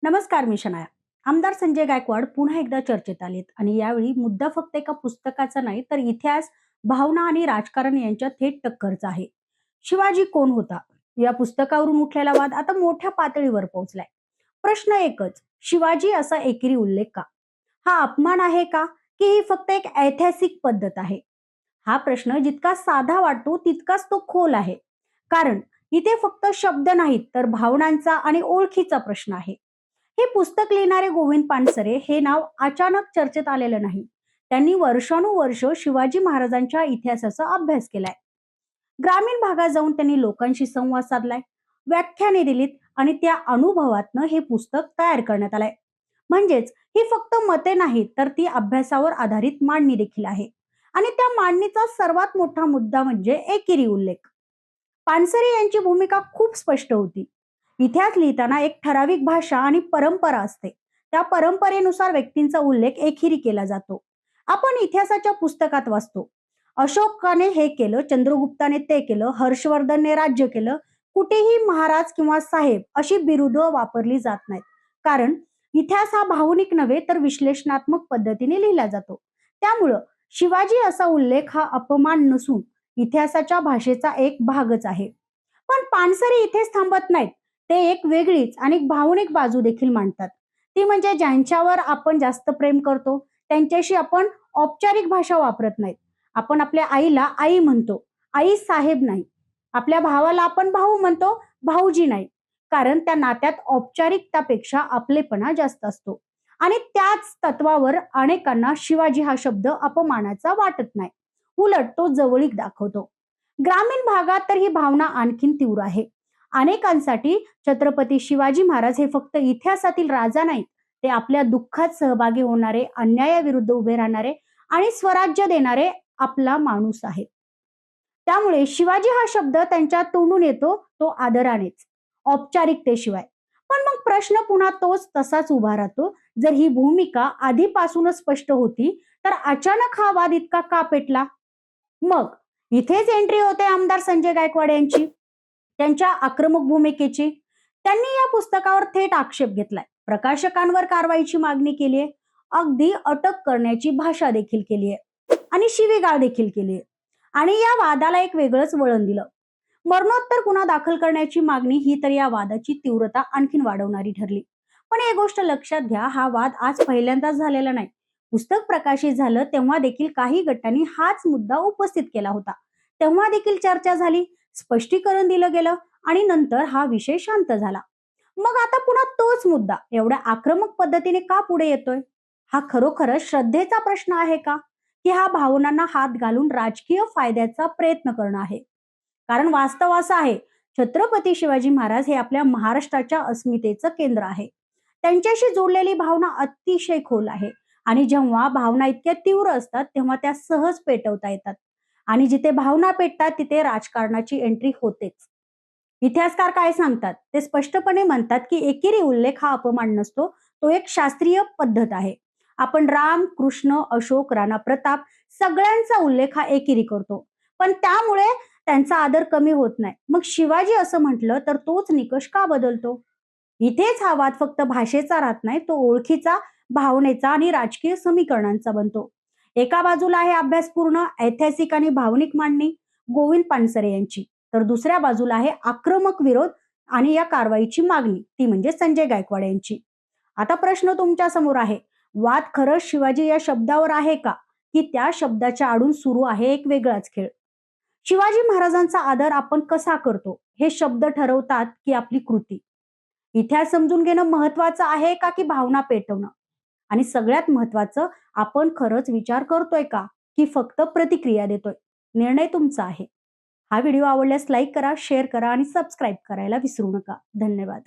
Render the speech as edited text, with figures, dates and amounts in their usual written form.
नमस्कार, मी शनाया. आमदार संजय गायकवाड पुन्हा एकदा चर्चेत आलेत आणि यावेळी मुद्दा फक्त एका पुस्तकाचा नाही, तर इतिहास, भावना आणि राजकारण यांच्या थेट टक्करचा आहे. शिवाजी कोण होता या पुस्तकावरून उठलेला वाद आता मोठ्या पातळीवर पोहोचलाय. प्रश्न एकच, शिवाजी असा एकेरी उल्लेख का? हा अपमान आहे का, की ही फक्त एक ऐतिहासिक पद्धत आहे? हा प्रश्न जितका साधा वाटतो तितकाच तो खोल आहे. कारण इथे फक्त शब्द नाहीत, तर भावनांचा आणि ओळखीचा प्रश्न आहे. हे पुस्तक लिहिणारे गोविंद पानसरे हे नाव अचानक चर्चेत आलेलं नाही. त्यांनी वर्षानुवर्ष शिवाजी महाराजांच्या इतिहासाचा अभ्यास केलाय. ग्रामीण भागात जाऊन त्यांनी लोकांशी संवाद साधलाय, व्याख्याने दिलीत आणि त्या अनुभवातनं हे पुस्तक तयार करण्यात आलंय. म्हणजेच ही फक्त मते नाहीत, तर ती अभ्यासावर आधारित मांडणी देखील आहे. आणि त्या मांडणीचा सर्वात मोठा मुद्दा म्हणजे एकेरी उल्लेख. पानसरे यांची भूमिका खूप स्पष्ट होती. इतिहास लिहिताना एक ठराविक भाषा आणि परंपरा असते. त्या परंपरेनुसार व्यक्तींचा उल्लेख एकेरी केला जातो. आपण इतिहासाच्या पुस्तकात वाचतो, अशोकाने हे केलं, चंद्रगुप्ताने ते केलं, हर्षवर्धनने राज्य केलं. कुठेही महाराज किंवा साहेब अशी बिरुद वापरली जात नाहीत. कारण इतिहास हा भावनिक नव्हे, तर विश्लेषणात्मक पद्धतीने लिहिला जातो. त्यामुळं शिवाजी असा उल्लेख हा अपमान नसून इतिहासाच्या भाषेचा एक भागच आहे. पण पानसरे इथेच थांबत नाहीत. ते एक वेगळीच आणि भावनिक बाजू देखील मांडतात. ती म्हणजे ज्यांच्यावर आपण जास्त प्रेम करतो त्यांच्याशी आपण औपचारिक भाषा वापरत नाहीत. आपण आपल्या आईला आई म्हणतो, आई साहेब नाही. आपल्या भावाला आपण भाऊ म्हणतो, भाऊजी नाही. कारण त्या नात्यात औपचारिकतापेक्षा आपलेपणा जास्त असतो. आणि त्याच तत्वावर अनेकांना शिवाजी हा शब्द अपमानाचा वाटत नाही. उलट तो जवळीक दाखवतो. ग्रामीण भागात तर ही भावना आणखीन तीव्र आहे. अनेकांसाठी छत्रपती शिवाजी महाराज हे फक्त इतिहासातील राजा नाहीत, ते आपल्या दुःखात सहभागी होणारे, अन्यायाविरुद्ध उभे राहणारे आणि स्वराज्य देणारे आपला माणूस आहे. त्यामुळे शिवाजी हा शब्द त्यांच्या तोंडून येतो तो आदरानेच, औपचारिकतेशिवाय. पण मग प्रश्न पुन्हा तोच तसाच उभा राहतो. जर ही भूमिका आधीपासूनच स्पष्ट होती, तर अचानक हा वाद इतका का पेटला? मग इथेच एंट्री होते आमदार संजय गायकवाड यांची, त्यांच्या आक्रमक भूमिकेची. त्यांनी या पुस्तकावर थेट आक्षेप घेतलाय, प्रकाशकांवर कारवाईची मागणी केली आहे, अगदी अटक करण्याची भाषा देखील केली आहे आणि शिवीगाळ देखील केली आहे. आणि या वादाला एक वेगळंच वळण दिलं. मरणोत्तर गुन्हा दाखल करण्याची मागणी ही तर या वादाची तीव्रता आणखीन वाढवणारी ठरली. पण एक गोष्ट लक्षात घ्या, हा वाद आज पहिल्यांदाच झालेला नाही. पुस्तक प्रकाशित झालं तेव्हा देखील काही गटांनी हाच मुद्दा उपस्थित केला होता. तेव्हा देखील चर्चा झाली, स्पष्टीकरण दिलं गेलं आणि नंतर हा विषय शांत झाला. मग आता पुन्हा तोच मुद्दा एवढ्या आक्रमक पद्धतीने का पुढे येतोय? हा खरोखरच श्रद्धेचा प्रश्न आहे का, की हा भावनांना हात घालून राजकीय फायद्याचा प्रयत्न करणं आहे? कारण वास्तव असं आहे, छत्रपती शिवाजी महाराज हे आपल्या महाराष्ट्राच्या अस्मितेचं केंद्र आहे. त्यांच्याशी जोडलेली भावना अतिशय खोल आहे. आणि जेव्हा भावना इतक्या तीव्र असतात तेव्हा त्या सहज पेटवता येतात. आणि जिथे भावना पेटतात तिथे राजकारणाची एंट्री होतेच. इतिहासकार काय सांगतात ते स्पष्टपणे म्हणतात, की एकेरी उल्लेख हा अपमान नसतो, तो एक शास्त्रीय पद्धत आहे. आपण राम, कृष्ण, अशोक, राणा प्रताप सगळ्यांचा उल्लेख हा एकेरी करतो. पण त्यामुळे त्यांचा आदर कमी होत नाही. मग शिवाजी असं म्हटलं तर तोच निकष का बदलतो? इथेच हा वाद फक्त भाषेचा राहत नाही, तो ओळखीचा, भावनेचा आणि राजकीय समीकरणांचा बनतो. एका बाजूला आहे अभ्यासपूर्ण, ऐतिहासिक आणि भावनिक मांडणी गोविंद पानसरे यांची, तर दुसऱ्या बाजूला आहे आक्रमक विरोध आणि या कारवाईची मागणी, ती म्हणजे संजय गायकवाड यांची. आता प्रश्न तुमच्या समोर आहे, वाद खरंच शिवाजी या शब्दावर आहे का, की त्या शब्दाच्या आडून सुरू आहे एक वेगळाच खेळ? शिवाजी महाराजांचा आदर आपण कसा करतो हे शब्द ठरवतात की आपली कृती? इतिहास समजून घेणं महत्वाचं आहे का, की भावना पेटवणं? आणि सगळ्यात महत्वाचं, आपण खरंच विचार करतोय का, की फक्त प्रतिक्रिया देतोय? निर्णय तुमचा आहे. हा व्हिडिओ आवडल्यास लाईक करा, शेअर करा आणि सबस्क्राईब करायला विसरू नका. धन्यवाद.